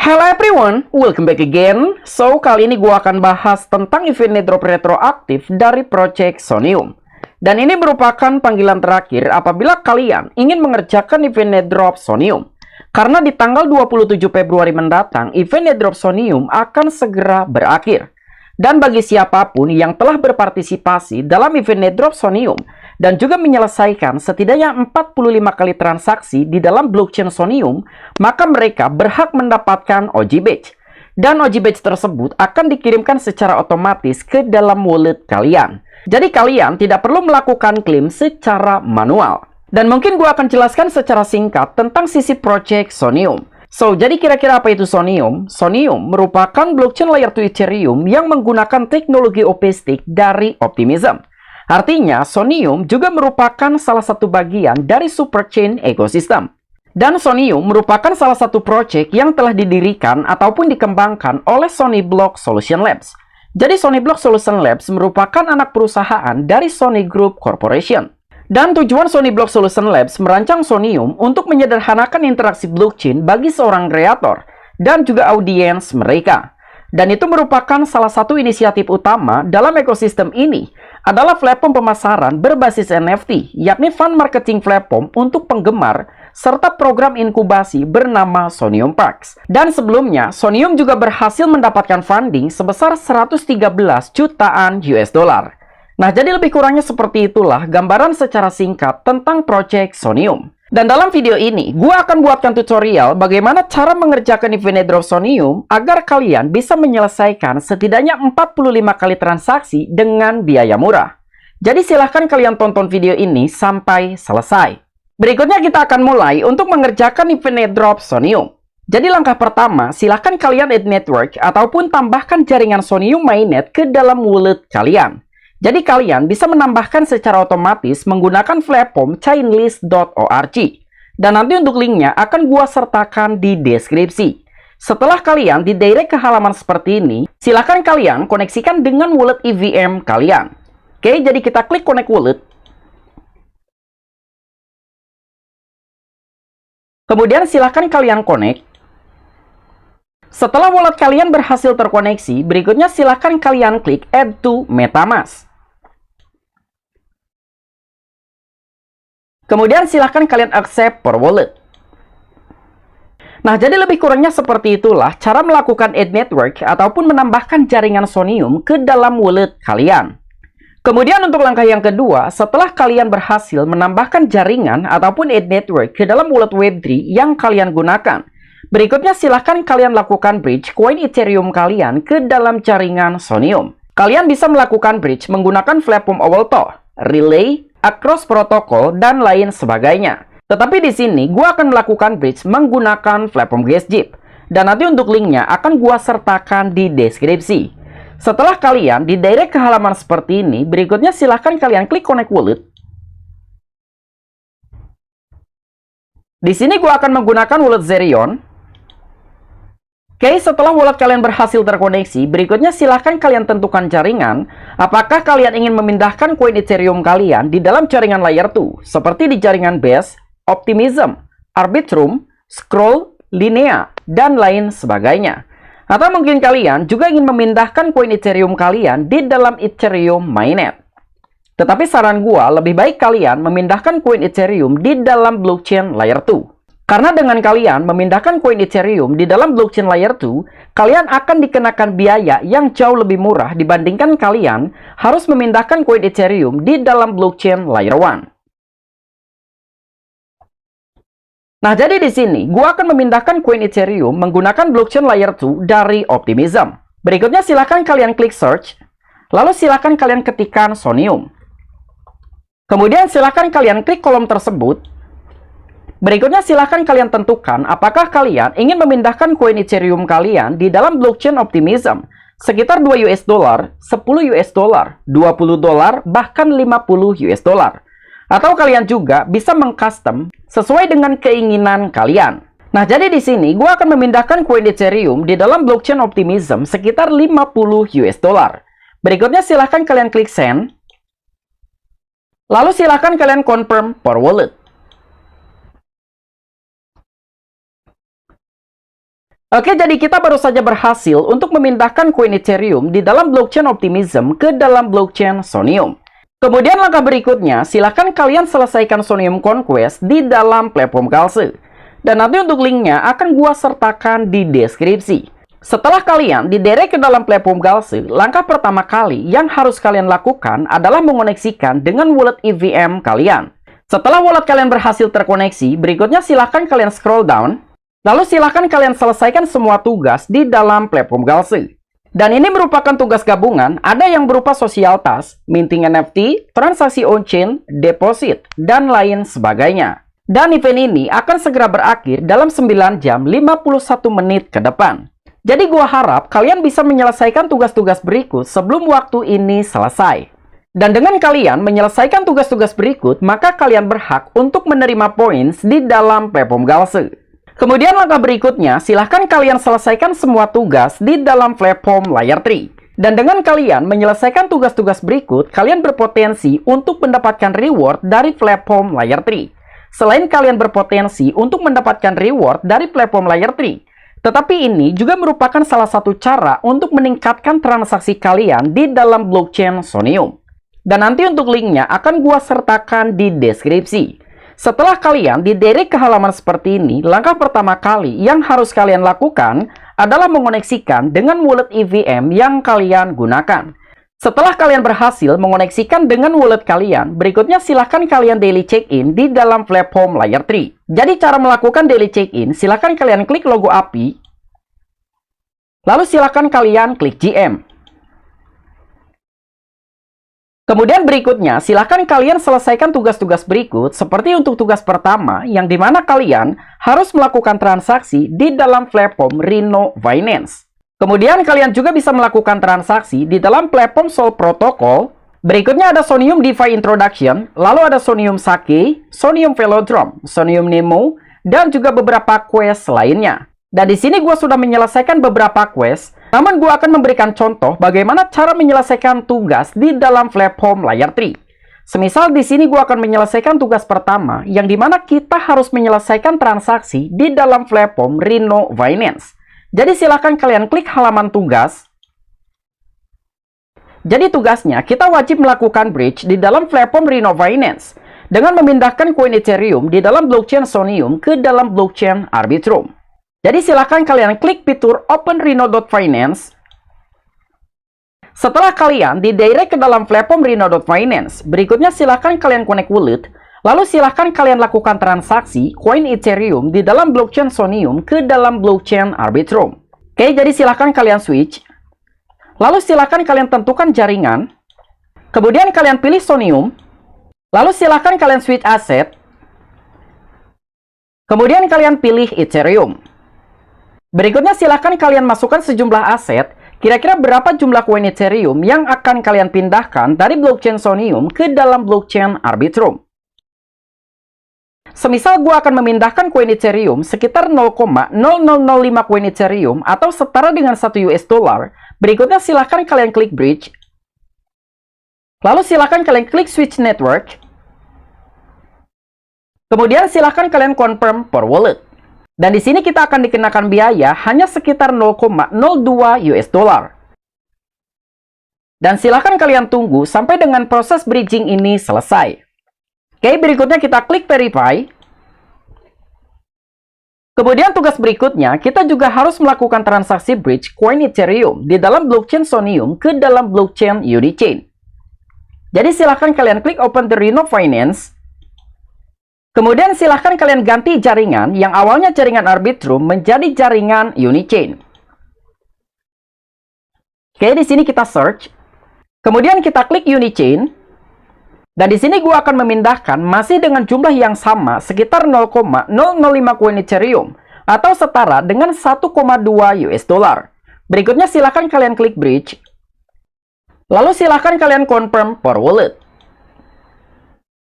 Hello everyone, welcome back again. So, kali ini gue akan bahas tentang event airdrop retroaktif dari Project Sonium. Dan ini merupakan panggilan terakhir apabila kalian ingin mengerjakan event airdrop Sonium. Karena di tanggal 27 Februari mendatang, event airdrop Sonium akan segera berakhir. Dan bagi siapapun yang telah berpartisipasi dalam event airdrop Sonium dan juga menyelesaikan setidaknya 45 kali transaksi di dalam blockchain Sonium, maka mereka berhak mendapatkan OG Badge. Dan OG Badge tersebut akan dikirimkan secara otomatis ke dalam wallet kalian. Jadi kalian tidak perlu melakukan klaim secara manual. Dan mungkin gue akan jelaskan secara singkat tentang sisi Project Sonium. So, jadi kira-kira apa itu Sonium? Sonium merupakan blockchain layer 2 Ethereum yang menggunakan teknologi OP-Stick dari Optimism. Artinya, Sonium juga merupakan salah satu bagian dari superchain ekosistem. Dan Sonium merupakan salah satu project yang telah didirikan ataupun dikembangkan oleh Sony Block Solution Labs. Jadi, Sony Block Solution Labs merupakan anak perusahaan dari Sony Group Corporation. Dan tujuan Sony Block Solution Labs merancang Sonium untuk menyederhanakan interaksi blockchain bagi seorang kreator dan juga audiens mereka. Dan itu merupakan salah satu inisiatif utama dalam ekosistem ini adalah platform pemasaran berbasis NFT, yakni fund marketing platform untuk penggemar serta program inkubasi bernama Sonium Parks. Dan sebelumnya, Sonium juga berhasil mendapatkan funding sebesar 113 jutaan US dollar. Nah, jadi lebih kurangnya seperti itulah gambaran secara singkat tentang Project Sonium. Dan dalam video ini, gue akan buatkan tutorial bagaimana cara mengerjakan event airdrop Sonium agar kalian bisa menyelesaikan setidaknya 45 kali transaksi dengan biaya murah. Jadi silahkan kalian tonton video ini sampai selesai. Berikutnya kita akan mulai untuk mengerjakan event airdrop Sonium. Jadi langkah pertama, silahkan kalian add network ataupun tambahkan jaringan Sonium mainnet ke dalam wallet kalian. Jadi kalian bisa menambahkan secara otomatis menggunakan platform chainlist.org. Dan nanti untuk linknya akan gua sertakan di deskripsi. Setelah kalian didirect ke halaman seperti ini, silahkan kalian koneksikan dengan wallet EVM kalian. Oke, jadi kita klik connect wallet. Kemudian silahkan kalian connect. Setelah wallet kalian berhasil terkoneksi, berikutnya silahkan kalian klik Add to MetaMask. Kemudian silahkan kalian accept per wallet. Nah, jadi lebih kurangnya seperti itulah cara melakukan add network ataupun menambahkan jaringan Sonium ke dalam wallet kalian. Kemudian untuk langkah yang kedua, setelah kalian berhasil menambahkan jaringan ataupun add network ke dalam wallet Web3 yang kalian gunakan, berikutnya silahkan kalian lakukan bridge koin Ethereum kalian ke dalam jaringan Sonium. Kalian bisa melakukan bridge menggunakan platform Awalto, Relay, Across Protocol, dan lain sebagainya. Tetapi di sini, gue akan melakukan bridge menggunakan platform GasJip. Dan nanti untuk linknya akan gue sertakan di deskripsi. Setelah kalian didirect ke halaman seperti ini, berikutnya silahkan kalian klik Connect Wallet. Di sini gue akan menggunakan wallet Zerion. Oke, setelah wallet kalian berhasil terkoneksi, berikutnya silahkan kalian tentukan jaringan. Apakah kalian ingin memindahkan koin Ethereum kalian di dalam jaringan layer 2, seperti di jaringan Base, Optimism, Arbitrum, Scroll, Linea, dan lain sebagainya. Atau mungkin kalian juga ingin memindahkan koin Ethereum kalian di dalam Ethereum mainnet. Tetapi saran gua, lebih baik kalian memindahkan koin Ethereum di dalam blockchain layer 2. Karena dengan kalian memindahkan koin Ethereum di dalam blockchain layer 2, kalian akan dikenakan biaya yang jauh lebih murah dibandingkan kalian harus memindahkan koin Ethereum di dalam blockchain layer 1. Nah, jadi di sini, gua akan memindahkan koin Ethereum menggunakan blockchain layer 2 dari Optimism. Berikutnya silahkan kalian klik search, lalu silahkan kalian ketikkan Sonium. Kemudian silahkan kalian klik kolom tersebut. Berikutnya silahkan kalian tentukan apakah kalian ingin memindahkan koin Ethereum kalian di dalam blockchain Optimism sekitar 2 US dollar, 10 US dollar, 20 dolar, bahkan 50 US dollar. Atau kalian juga bisa mengcustom sesuai dengan keinginan kalian. Nah, jadi di sini gue akan memindahkan koin Ethereum di dalam blockchain Optimism sekitar 50 US dollar. Berikutnya silahkan kalian klik send. Lalu silahkan kalian confirm per wallet. Oke, jadi kita baru saja berhasil untuk memindahkan koin Ethereum di dalam blockchain Optimism ke dalam blockchain Sonium. Kemudian langkah berikutnya, silahkan kalian selesaikan Sonium Conquest di dalam platform Gulse. Dan nanti untuk linknya akan gua sertakan di deskripsi. Setelah kalian diderek ke dalam platform Gulse, langkah pertama kali yang harus kalian lakukan adalah mengoneksikan dengan wallet EVM kalian. Setelah wallet kalian berhasil terkoneksi, berikutnya silahkan kalian scroll down. Lalu silahkan kalian selesaikan semua tugas di dalam platform Gulse. Dan ini merupakan tugas gabungan, ada yang berupa social task, minting NFT, transaksi on-chain, deposit, dan lain sebagainya. Dan event ini akan segera berakhir dalam 9 jam 51 menit ke depan. Jadi gua harap kalian bisa menyelesaikan tugas-tugas berikut sebelum waktu ini selesai. Dan dengan kalian menyelesaikan tugas-tugas berikut, maka kalian berhak untuk menerima points di dalam platform Gulse. Kemudian langkah berikutnya, silahkan kalian selesaikan semua tugas di dalam platform Layer 3. Dan dengan kalian menyelesaikan tugas-tugas berikut, kalian berpotensi untuk mendapatkan reward dari platform Layer 3. Selain kalian berpotensi untuk mendapatkan reward dari platform Layer 3, tetapi ini juga merupakan salah satu cara untuk meningkatkan transaksi kalian di dalam blockchain Sonium. Dan nanti untuk linknya akan gua sertakan di deskripsi. Setelah kalian diderek ke halaman seperti ini, langkah pertama kali yang harus kalian lakukan adalah mengoneksikan dengan wallet EVM yang kalian gunakan. Setelah kalian berhasil mengoneksikan dengan wallet kalian, berikutnya silahkan kalian daily check-in di dalam platform Layer 3. Jadi cara melakukan daily check-in, silahkan kalian klik logo API, lalu silahkan kalian klik GM. Kemudian berikutnya, silahkan kalian selesaikan tugas-tugas berikut, seperti untuk tugas pertama, yang dimana kalian harus melakukan transaksi di dalam platform Reno Finance. Kemudian kalian juga bisa melakukan transaksi di dalam platform Sol Protocol. Berikutnya ada Sonium DeFi Introduction, lalu ada Sonium Sake, Sonium Velodrome, Sonium Nemo, dan juga beberapa quest lainnya. Dan di sini gue sudah menyelesaikan beberapa quest, namun gue akan memberikan contoh bagaimana cara menyelesaikan tugas di dalam platform Layer 3. Semisal di sini gue akan menyelesaikan tugas pertama, yang dimana kita harus menyelesaikan transaksi di dalam platform Reno Finance. Jadi silahkan kalian klik halaman tugas. Jadi tugasnya, kita wajib melakukan bridge di dalam platform Reno Finance dengan memindahkan koin Ethereum di dalam blockchain Sonium ke dalam blockchain Arbitrum. Jadi silahkan kalian klik fitur Open Reno.Finance. Setelah kalian didirect ke dalam platform Reno.Finance, berikutnya silahkan kalian connect wallet, lalu silahkan kalian lakukan transaksi koin Ethereum di dalam blockchain Sonium ke dalam blockchain Arbitrum. Oke, jadi silahkan kalian switch. Lalu silahkan kalian tentukan jaringan. Kemudian kalian pilih Sonium. Lalu silahkan kalian switch aset. Kemudian kalian pilih Ethereum. Berikutnya silahkan kalian masukkan sejumlah aset, kira-kira berapa jumlah koin Ethereum yang akan kalian pindahkan dari blockchain Sonium ke dalam blockchain Arbitrum. Semisal gue akan memindahkan koin Ethereum sekitar 0,0005 koin Ethereum atau setara dengan 1 US dollar, berikutnya silahkan kalian klik bridge. Lalu silahkan kalian klik switch network. Kemudian silahkan kalian confirm per wallet. Dan di sini kita akan dikenakan biaya hanya sekitar 0,02 US dollar. Dan silahkan kalian tunggu sampai dengan proses bridging ini selesai. Oke, berikutnya kita klik verify. Kemudian tugas berikutnya, kita juga harus melakukan transaksi bridge koin Ethereum di dalam blockchain Sonium ke dalam blockchain Unichain. Jadi silahkan kalian klik Open the Reno Finance. Kemudian silahkan kalian ganti jaringan yang awalnya jaringan Arbitrum menjadi jaringan Unichain. Oke, di sini kita search. Kemudian kita klik Unichain. Dan di sini gue akan memindahkan masih dengan jumlah yang sama sekitar 0,005 koin Ethereum atau setara dengan 1,2 US dollar. Berikutnya silahkan kalian klik bridge. Lalu silahkan kalian confirm per wallet.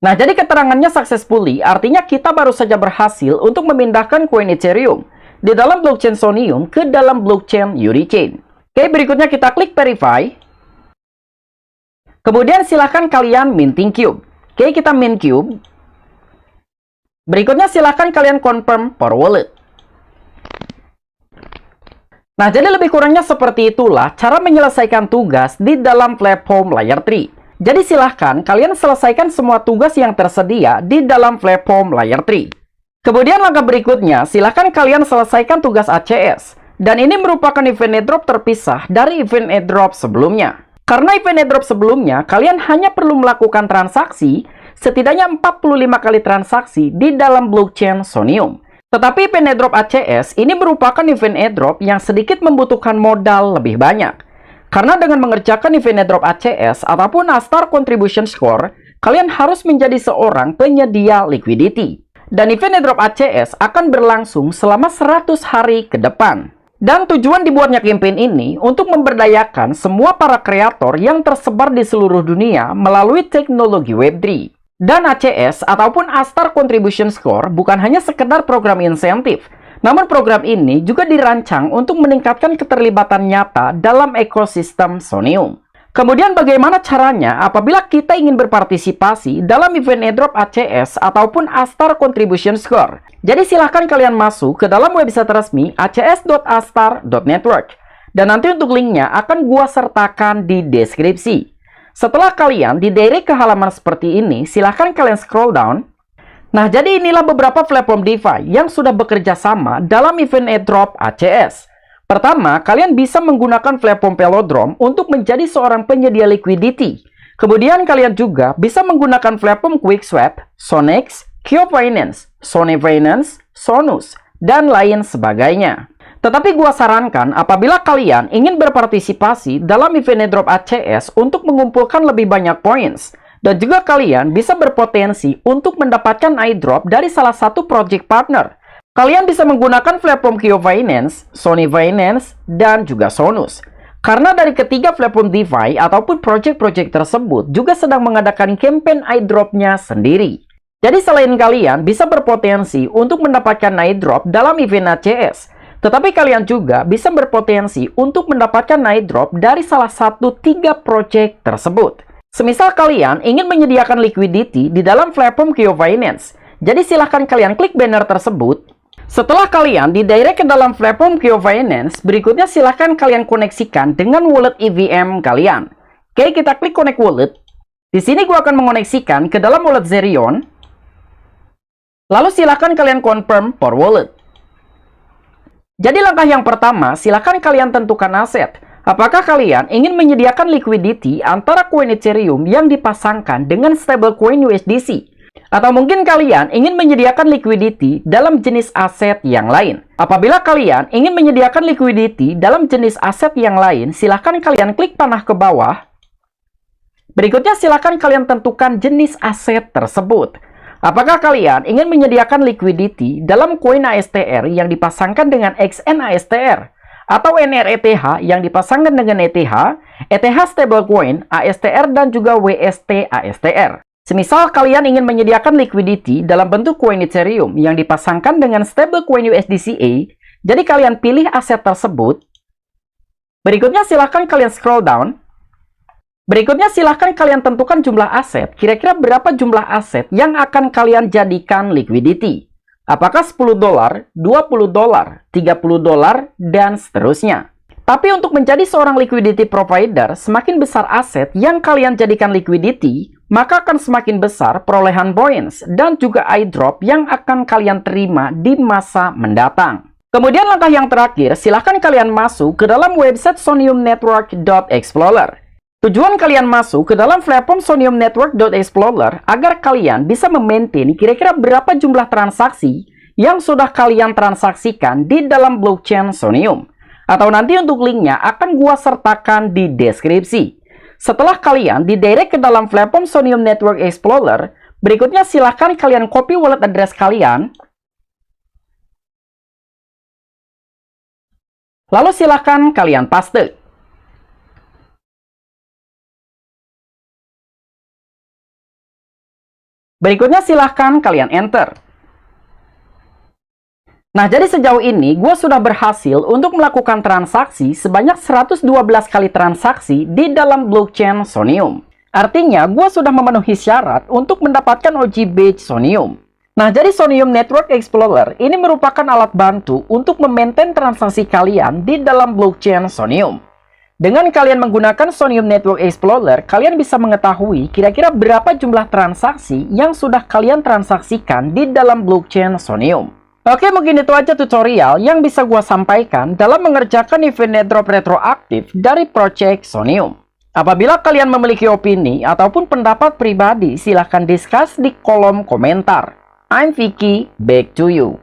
Nah, jadi keterangannya successfully, artinya kita baru saja berhasil untuk memindahkan koin Ethereum di dalam blockchain Sonium ke dalam blockchain Unichain. Oke, berikutnya kita klik verify. Kemudian silahkan kalian minting cube. Oke, kita mint cube. Berikutnya silahkan kalian confirm per wallet. Nah, jadi lebih kurangnya seperti itulah cara menyelesaikan tugas di dalam platform Layer 3. Jadi silahkan kalian selesaikan semua tugas yang tersedia di dalam platform Layer 3. Kemudian langkah berikutnya, silahkan kalian selesaikan tugas ACS. Dan ini merupakan event airdrop terpisah dari event airdrop sebelumnya. Karena event airdrop sebelumnya, kalian hanya perlu melakukan transaksi setidaknya 45 kali transaksi di dalam blockchain Sonium. Tetapi event airdrop ACS ini merupakan event airdrop yang sedikit membutuhkan modal lebih banyak. Karena dengan mengerjakan event airdrop ACS ataupun Astar Contribution Score, kalian harus menjadi seorang penyedia liquidity. Dan event airdrop ACS akan berlangsung selama 100 hari ke depan. Dan tujuan dibuatnya campaign ini untuk memberdayakan semua para kreator yang tersebar di seluruh dunia melalui teknologi Web3. Dan ACS ataupun Astar Contribution Score bukan hanya sekedar program insentif, namun program ini juga dirancang untuk meningkatkan keterlibatan nyata dalam ekosistem Sonium. Kemudian bagaimana caranya apabila kita ingin berpartisipasi dalam event airdrop ACS ataupun Astar Contribution Score? Jadi silahkan kalian masuk ke dalam website resmi acs.astar.network. Dan nanti untuk linknya akan gua sertakan di deskripsi. Setelah kalian didirect ke halaman seperti ini, silahkan kalian scroll down. Nah, jadi inilah beberapa platform DeFi yang sudah bekerja sama dalam event airdrop ACS. Pertama, kalian bisa menggunakan platform Velodrome untuk menjadi seorang penyedia liquidity. Kemudian kalian juga bisa menggunakan platform QuickSwap, Sonex, Kyo Finance, Sony Finance, Sonus, dan lain sebagainya. Tetapi gua sarankan apabila kalian ingin berpartisipasi dalam event airdrop ACS untuk mengumpulkan lebih banyak points, dan juga kalian bisa berpotensi untuk mendapatkan airdrop dari salah satu project partner. Kalian bisa menggunakan platform Kyo Finance, Sony Finance, dan juga Sonus. Karena dari ketiga platform DeFi ataupun project-project tersebut juga sedang mengadakan campaign airdropnya sendiri. Jadi selain kalian bisa berpotensi untuk mendapatkan airdrop dalam event ACS, tetapi kalian juga bisa berpotensi untuk mendapatkan airdrop dari salah satu 3 project tersebut. Semisal kalian ingin menyediakan liquidity di dalam platform Kyo Finance, jadi silahkan kalian klik banner tersebut. Setelah kalian didirect ke dalam platform Kyo Finance, berikutnya silahkan kalian koneksikan dengan wallet EVM kalian. Oke, kita klik connect wallet. Di sini gua akan mengoneksikan ke dalam wallet Zerion. Lalu silahkan kalian confirm for wallet. Jadi langkah yang pertama, silakan kalian tentukan aset. Apakah kalian ingin menyediakan liquidity antara koin Ethereum yang dipasangkan dengan stablecoin USDC? Atau mungkin kalian ingin menyediakan liquidity dalam jenis aset yang lain? Apabila kalian ingin menyediakan liquidity dalam jenis aset yang lain, silakan kalian klik panah ke bawah. Berikutnya silakan kalian tentukan jenis aset tersebut. Apakah kalian ingin menyediakan liquidity dalam koin ASTR yang dipasangkan dengan XNASTR? Atau NRETH yang dipasangkan dengan ETH, ETH stablecoin, ASTR, dan juga WST ASTR? Semisal kalian ingin menyediakan liquidity dalam bentuk koin Ethereum yang dipasangkan dengan stablecoin USDCA, jadi kalian pilih aset tersebut. Berikutnya silahkan kalian scroll down. Berikutnya silahkan kalian tentukan jumlah aset, kira-kira berapa jumlah aset yang akan kalian jadikan liquidity. Apakah $10, $20, $30, dan seterusnya. Tapi untuk menjadi seorang liquidity provider, semakin besar aset yang kalian jadikan liquidity, maka akan semakin besar perolehan points dan juga airdrop yang akan kalian terima di masa mendatang. Kemudian langkah yang terakhir, silahkan kalian masuk ke dalam website soniumnetwork.explorer. Tujuan kalian masuk ke dalam platform soniumnetwork.explorer agar kalian bisa memaintain kira-kira berapa jumlah transaksi yang sudah kalian transaksikan di dalam blockchain Sonium. Atau nanti untuk linknya akan gua sertakan di deskripsi. Setelah kalian didirect ke dalam platform Sonium Network Explorer, berikutnya silahkan kalian copy wallet address kalian. Lalu silahkan kalian paste. Berikutnya silahkan kalian enter. Nah, jadi sejauh ini gue sudah berhasil untuk melakukan transaksi sebanyak 112 kali transaksi di dalam blockchain Sonium. Artinya, gue sudah memenuhi syarat untuk mendapatkan OG Badge Sonium. Nah, jadi Sonium Network Explorer ini merupakan alat bantu untuk memaintain transaksi kalian di dalam blockchain Sonium. Dengan kalian menggunakan Sonium Network Explorer, kalian bisa mengetahui kira-kira berapa jumlah transaksi yang sudah kalian transaksikan di dalam blockchain Sonium. Oke, mungkin itu aja tutorial yang bisa gua sampaikan dalam mengerjakan event airdrop retroaktif dari project Sonium. Apabila kalian memiliki opini ataupun pendapat pribadi, silahkan discuss di kolom komentar. I'm Vicky, back to you.